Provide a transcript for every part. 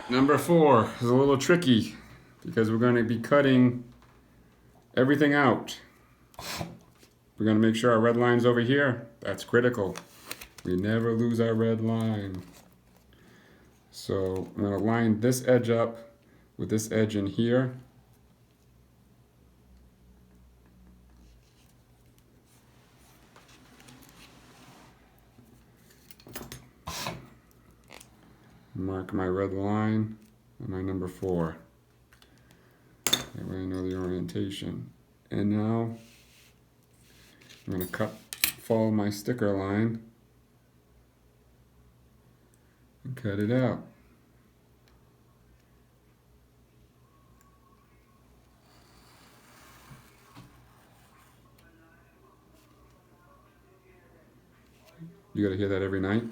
Number 4 is a little tricky because we're going to be cutting everything out. We're going to make sure our red line's over here. That's critical. We never lose our red line. So I'm going to line this edge up with this edge in here. Mark my red line on my number 4. That way I know the orientation. And now I'm going to follow my sticker line and cut it out. You got to hear that every night?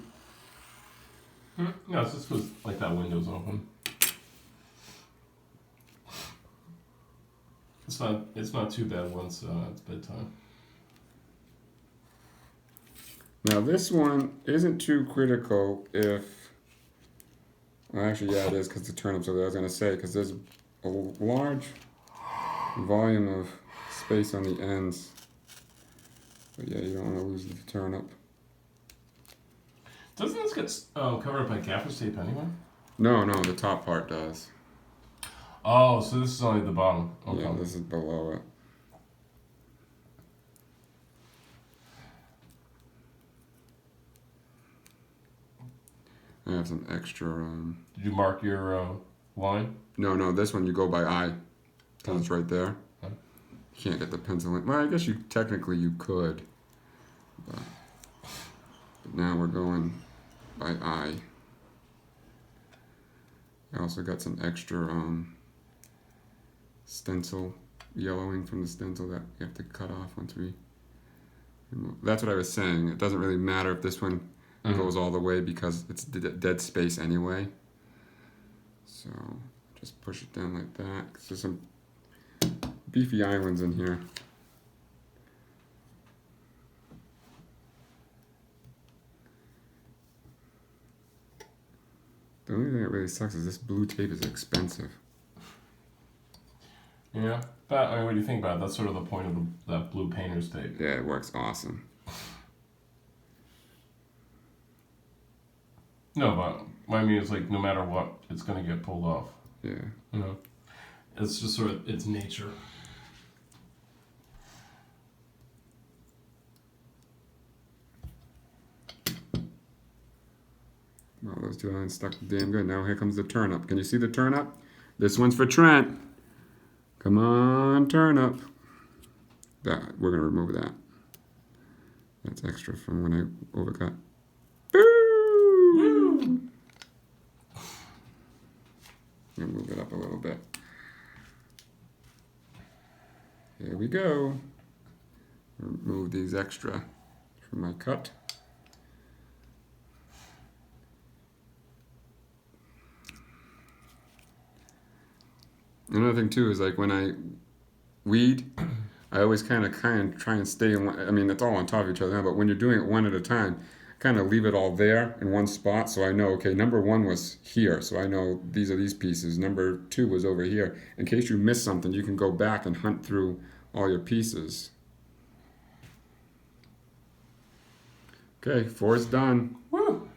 No, it's just because like that window's open. It's not too bad once it's bedtime. Now this one isn't too critical if, well actually yeah it is because the turnips over there, I was going to say, because there's a large volume of space on the ends. But yeah, you don't want to lose the turnip. Doesn't this get covered up by gaffer's tape anyway? No, the top part does. Oh, so this is only the bottom. Okay. Yeah, this is below it. I have some extra. Did you mark your line? No, this one you go by eye. Because it's right there. Okay. You can't get the pencil in. Well, I guess technically you could. But now we're going by eye. I also got some extra stencil yellowing from the stencil that you have to cut off once we remove. That's what I was saying. It doesn't really matter if this one goes all the way because it's dead space anyway. So just push it down like that. 'Cause there's some beefy islands in here. The only thing that really sucks is this blue tape is expensive. Yeah, but I mean, what do you think about it? That's sort of the point of that blue painter's tape. Yeah, it works awesome. No, but I mean, it's like no matter what, it's gonna get pulled off. Yeah. You know, it's just sort of its nature. Well, those two lines stuck damn good. Now here comes the turnip. Can you see the turnip? This one's for Trent. Come on, turnip. That we're gonna remove that. That's extra from when I overcut. Woo! I'm gonna move it up a little bit. Here we go. Remove these extra from my cut. Another thing too is like when I weed, I always kind of try and stay in one. I mean, it's all on top of each other now, but when you're doing it one at a time, kind of leave it all there in one spot so I know, okay, number 1 was here, so I know these are these pieces. Number 2 was over here. In case you miss something, you can go back and hunt through all your pieces. Okay, 4 is done. Woo!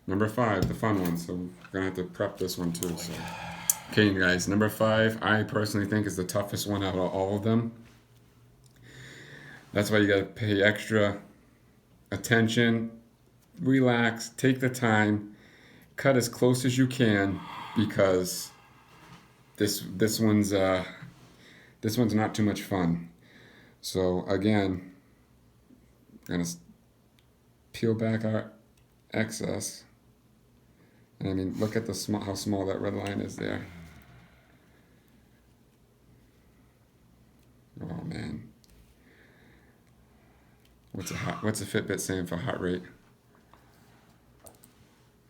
Number 5, the fun one, so we're gonna have to prep this one too. So. Okay, guys, number 5, I personally think is the toughest one out of all of them. That's why you gotta pay extra attention, relax, take the time, cut as close as you can because this one's not too much fun. So again, I'm gonna peel back our excess, and I mean, look at how small that red line is there. Oh man. What's a Fitbit saying for heart rate?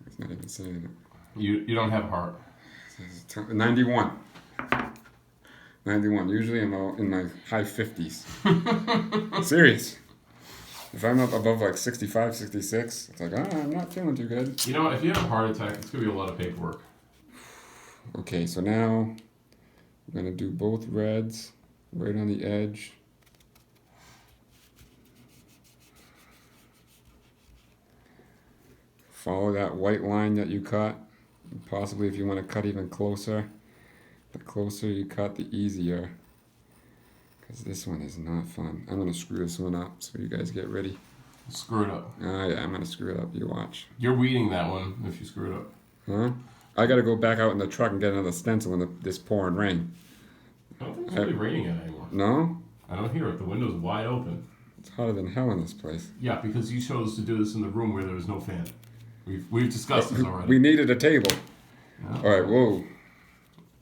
It's not even saying it. You don't have heart. 91. 91. Usually I'm in my high 50s. Serious. If I'm up above like 65, 66, it's like, I'm not feeling too good. You know, if you have a heart attack, it's going to be a lot of paperwork. Okay, so now I'm gonna do both reds right on the edge. Follow that white line that you cut. Possibly if you want to cut even closer, the closer you cut, the easier. Because this one is not fun. I'm gonna screw this one up, so you guys get ready. Screw it up. Yeah, I'm gonna screw it up. You watch. You're weeding that one if you screw it up. Huh? I gotta go back out in the truck and get another stencil in this pouring rain. I don't think it's really raining yet anymore. No? I don't hear it. The window's wide open. It's hotter than hell in this place. Yeah, because you chose to do this in the room where there was no fan. We've discussed this already. We needed a table. Yeah. All right, whoa.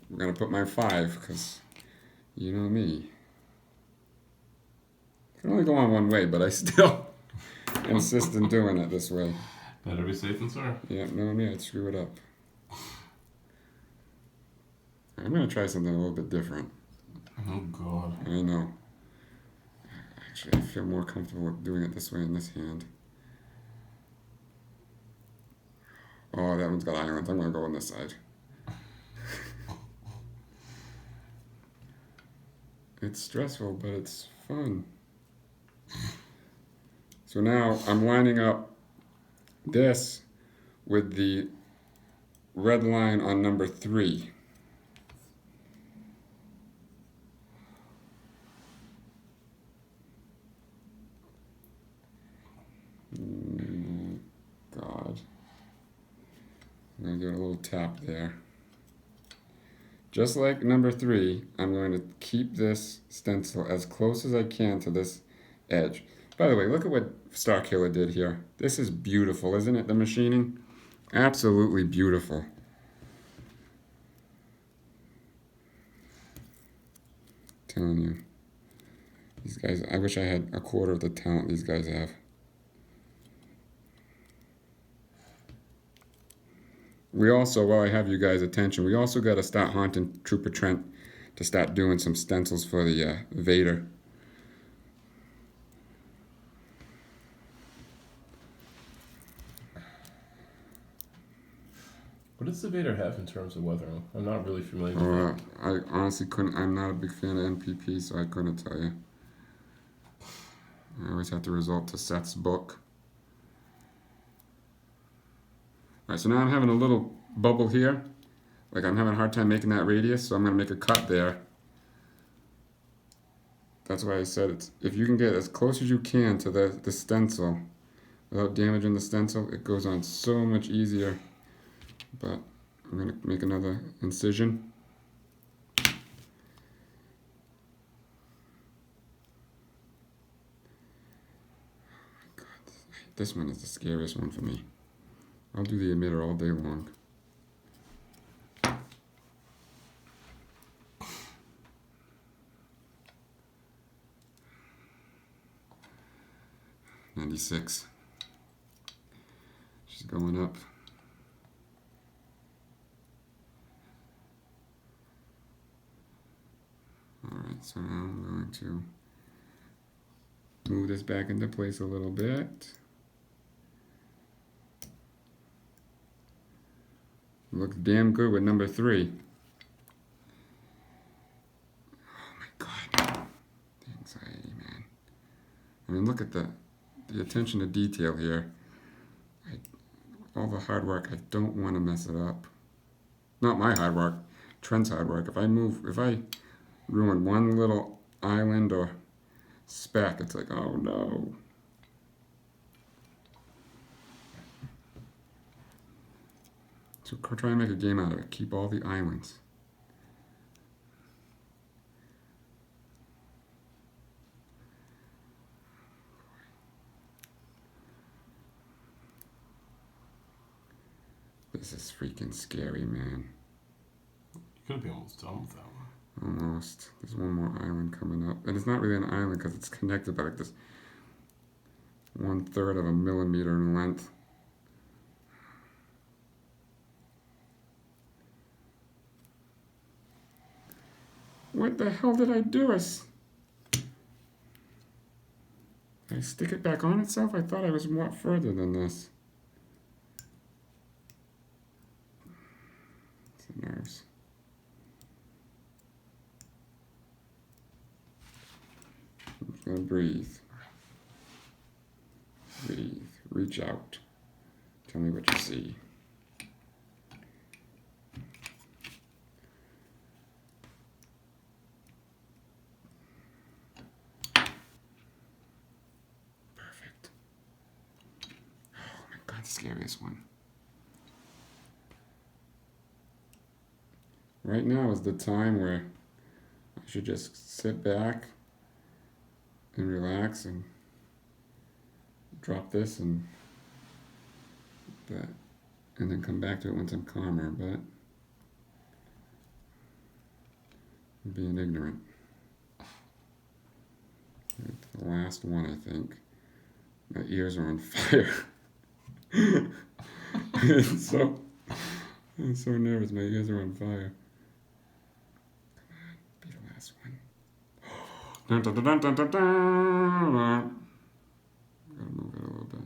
We're gonna put mine 5 because you know me. I can only go on one way, but I still insist in doing it this way. Better be safe than sorry. Yeah, no, me, I'd screw it up. I'm gonna try something a little bit different. Oh God. I know. Actually, I feel more comfortable doing it this way in this hand. Oh, that one's got islands. I'm gonna go on this side. It's stressful, but it's fun. So now I'm lining up this with the red line on number 3. God. I'm going to give it a little tap there. Just like number 3, I'm going to keep this stencil as close as I can to this edge. By the way, look at what Star Killer did here. This is beautiful, isn't it? The machining? Absolutely beautiful. Telling you. These guys, I wish I had a quarter of the talent these guys have. We also, while I have you guys' attention, we also got to start haunting Trooper Trent to start doing some stencils for the Vader. What does the Vader have in terms of weathering? I'm not really familiar with that. I honestly couldn't. I'm not a big fan of NPP, so I couldn't tell you. I always have to resort to Seth's book. Alright, so now I'm having a little bubble here. Like I'm having a hard time making that radius, so I'm going to make a cut there. That's why I said it's, if you can get as close as you can to the stencil without damaging the stencil, it goes on so much easier. But I'm going to make another incision. God, this one is the scariest one for me. I'll do the emitter all day long. $96. She's going up. Alright, so now I'm going to move this back into place a little bit. Looks damn good with number 3. Oh my God. The anxiety, man. I mean, look at the attention to detail here. All the hard work, I don't want to mess it up. Not my hard work, Trent's hard work. If I ruin one little island or speck, it's like, oh no. So try and make a game out of it. Keep all the islands. This is freaking scary, man. You could be almost done with that one. Almost. There's one more island coming up. And it's not really an island because it's connected by like this 1/3 of a millimeter in length. What the hell did I do? Did I stick it back on itself? I thought I was more further than this. It's the nerves. And breathe. Breathe. Reach out. Tell me what you see. Perfect. Oh my God, the scariest one. Right now is the time where I should just sit back and relax and drop this and then come back to it once I'm calmer, but I'm being ignorant. The last one, I think. My ears are on fire. I'm so nervous. My ears are on fire. Be the last one. Dun, dun, dun, dun, dun, dun, dun. Gotta move it a little bit.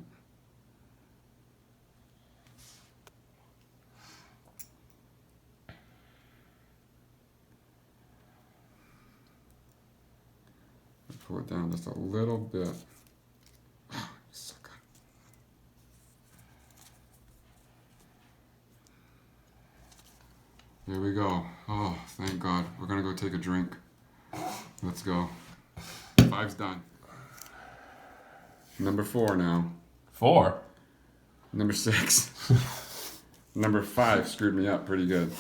Pull it down just a little bit. Oh, so good. Here we go. Oh, thank God. We're gonna go take a drink. Let's go. 5's done. Number 4 now. 4. Number 6. Number 5 screwed me up pretty good.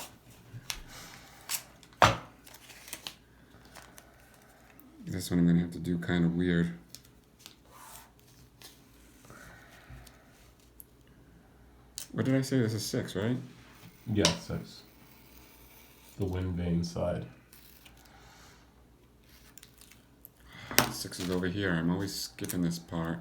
This one I'm gonna have to do kind of weird. What did I say? This is 6, right? Yeah, 6. The wind vane side. 6 is over here. I'm always skipping this part.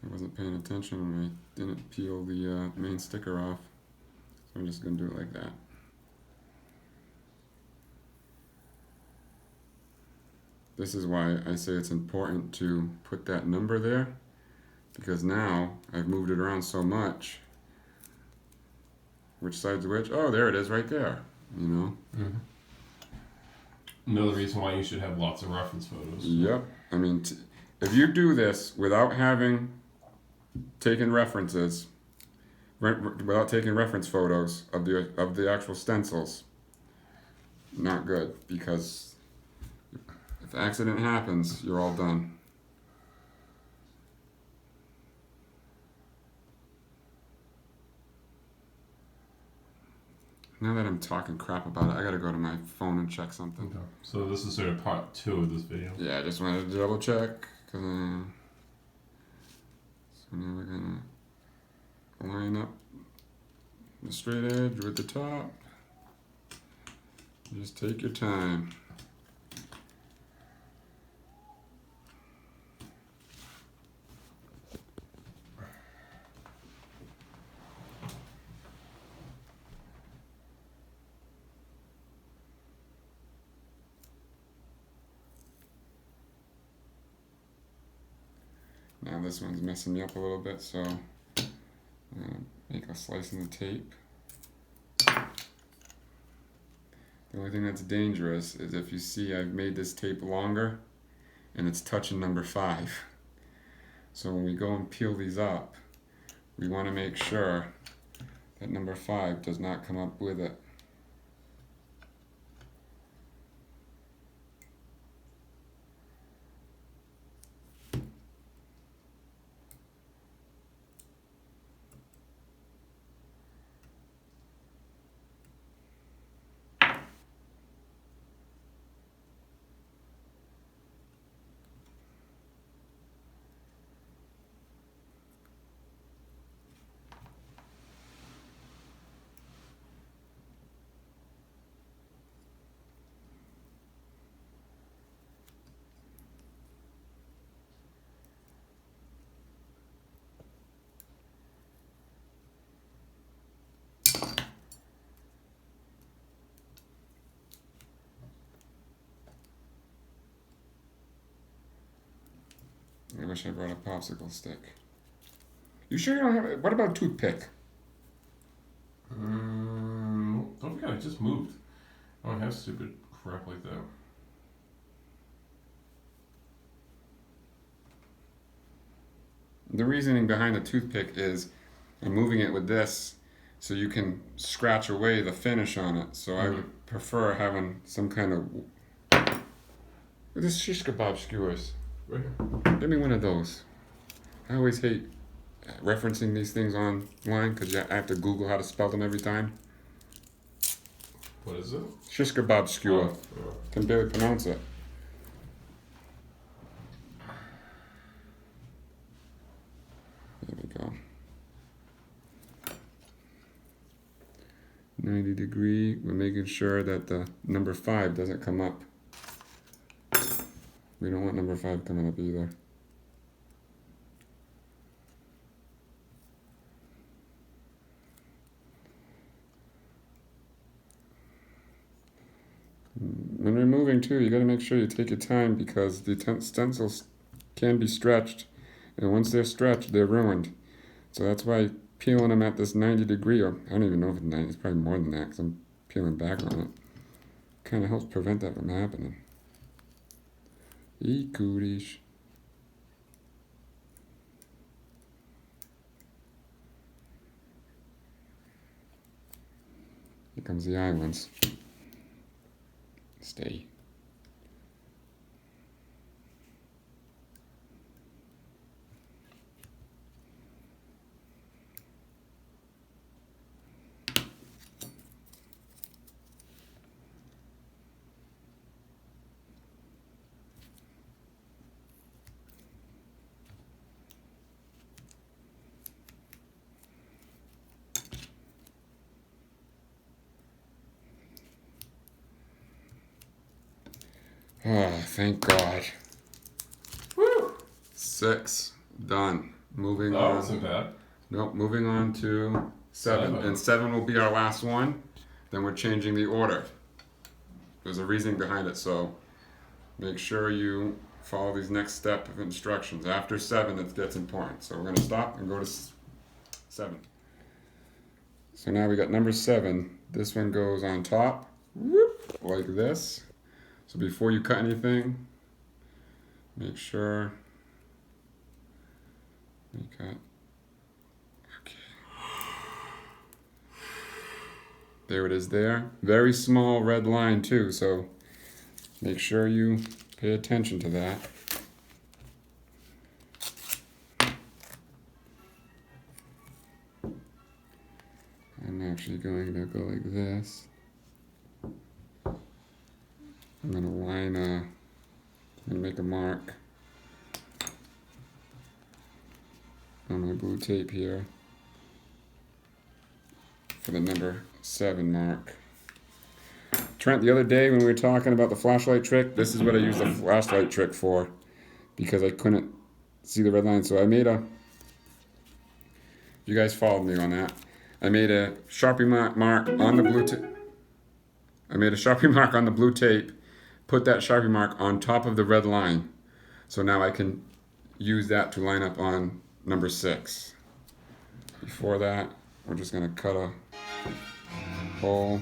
I wasn't paying attention and I didn't peel the main sticker off. So I'm just going to do it like that. This is why I say it's important to put that number there, because now I've moved it around so much. Which side's which? Oh, there it is right there, you know? Mm-hmm. Another reason why you should have lots of reference photos. Yep. I mean, if you do this without having taken references, without taking reference photos of the actual stencils, not good, because if accident happens, you're all done. Now that I'm talking crap about it, I gotta go to my phone and check something. Okay. So this is sort of part 2 of this video. Yeah, I just wanted to double check, cause so now we're gonna line up the straight edge with the top. Just take your time. Now this one's messing me up a little bit, so I'm gonna make a slice in the tape. The only thing that's dangerous is if you see I've made this tape longer and it's touching number 5. So when we go and peel these up, we want to make sure that number 5 does not come up with it. wish I brought a popsicle stick. You sure you don't have it? What about a toothpick? Don't forget, I just moved. I don't have stupid crap like that. The reasoning behind the toothpick is I'm moving it with this so you can scratch away the finish on it. So I would prefer having some kind of... This shish kebab skewers. Right here. Give me one of those. I always hate referencing these things online because I have to Google how to spell them every time. What is it? Shish kebab skewer. Oh. Can barely pronounce it. There we go. 90 degree. We're making sure that the number 5 doesn't come up. We don't want number 5 coming up either. When removing too, you got to make sure you take your time because the stencils can be stretched, and once they're stretched, they're ruined. So that's why peeling them at this 90 degree, or I don't even know if it's 90, it's probably more than that because I'm peeling back on it, kind of helps prevent that from happening. Eat cooties. Here comes the islands. Stay. Oh, thank God. Woo! 6 done. Moving That on. wasn't bad. Nope, moving on to 7. 7. And 7 will be our last one. Then we're changing the order. There's a reasoning behind it, so make sure you follow these next step of instructions. After 7, it gets important. So we're going to stop and go to 7. So now we got number 7. This one goes on top, whoop, like this. So before you cut anything, make sure you cut. Okay. There it is there. Very small red line too, so make sure you pay attention to that. I'm actually going to go like this. I'm gonna line I'm gonna make a mark on my blue tape here for the number 7 mark. Trent, the other day when we were talking about the flashlight trick, this is what I used the flashlight trick for because I couldn't see the red line. So I made you guys followed me on that. I made a Sharpie mark on the blue tape. I made a Sharpie mark on the blue tape, put that Sharpie mark on top of the red line. So now I can use that to line up on number 6. Before that, we're just gonna cut a hole.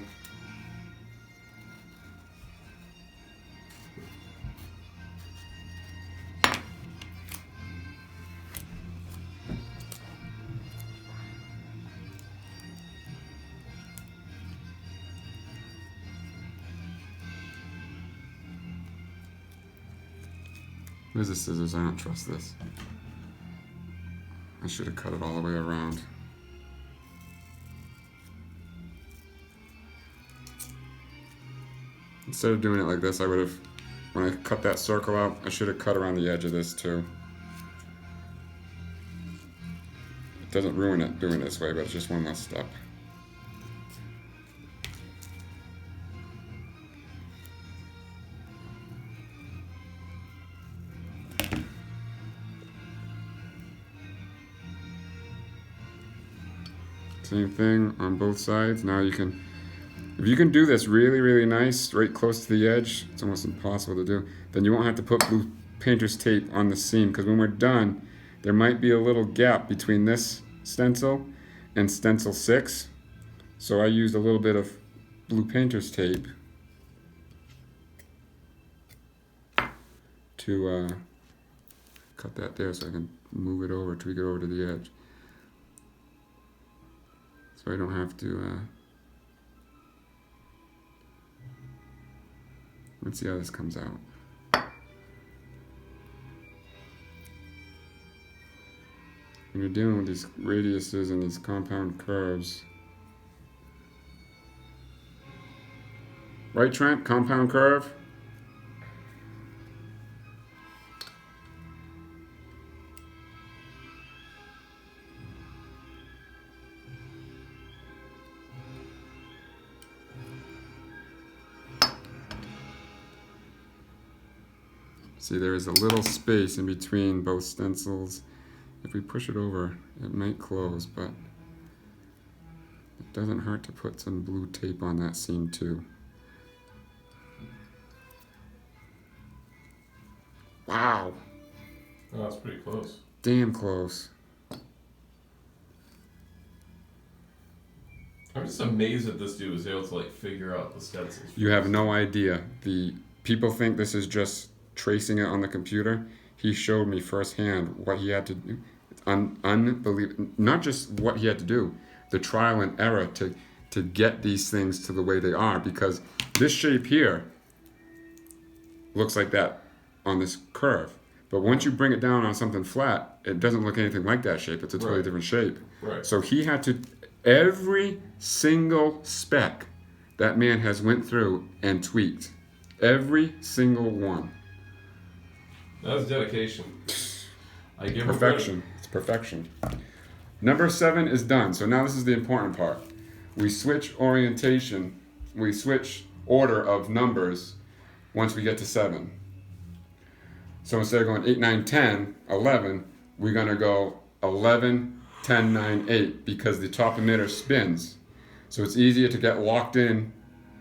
Where's the scissors? I don't trust this. I should have cut it all the way around. Instead of doing it like this, I would have, when I cut that circle out, I should have cut around the edge of this too. It doesn't ruin it doing it this way, but it's just one less step. Same thing on both sides. Now you can, if you can do this really, really nice, right close to the edge, it's almost impossible to do, then you won't have to put painter's tape on the seam, because when we're done, there might be a little gap between this stencil and stencil 6. So I used a little bit of blue painter's tape to cut that there so I can move it over, tweak it over to the edge. So I don't have to, let's see how this comes out. When you're dealing with these radiuses and these compound curves. Right, Trent? Compound curve? See, there is a little space in between both stencils. If we push it over, it might close, but it doesn't hurt to put some blue tape on that seam too. Wow. Oh, that's pretty close. Damn close. I'm just amazed that this dude was able to like figure out the stencils. You have no idea. The people think this is just tracing it on the computer. He showed me firsthand what he had to do. Unbelievable. Not just what he had to do, the trial and error to get these things to the way they are, because this shape here looks like that on this curve. But once you bring it down on something flat, it doesn't look anything like that shape. It's a totally different shape. Right. So he had to, every single speck that man has went through and tweaked. Every single one. That's dedication. I give Perfection. It's perfection. Number 7 is done. So now this is the important part. We switch orientation. We switch order of numbers once we get to 7. So instead of going 8, 9, 10, 11, we're going to go 11, 10, 9, 8 because the top emitter spins. So it's easier to get locked in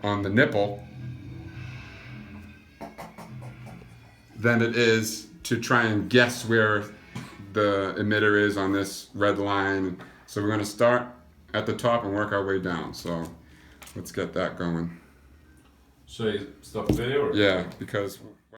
on the nipple than it is to try and guess where the emitter is on this red line. So we're going to start at the top and work our way down. So let's get that going. Should I stop the video? Or? Yeah, because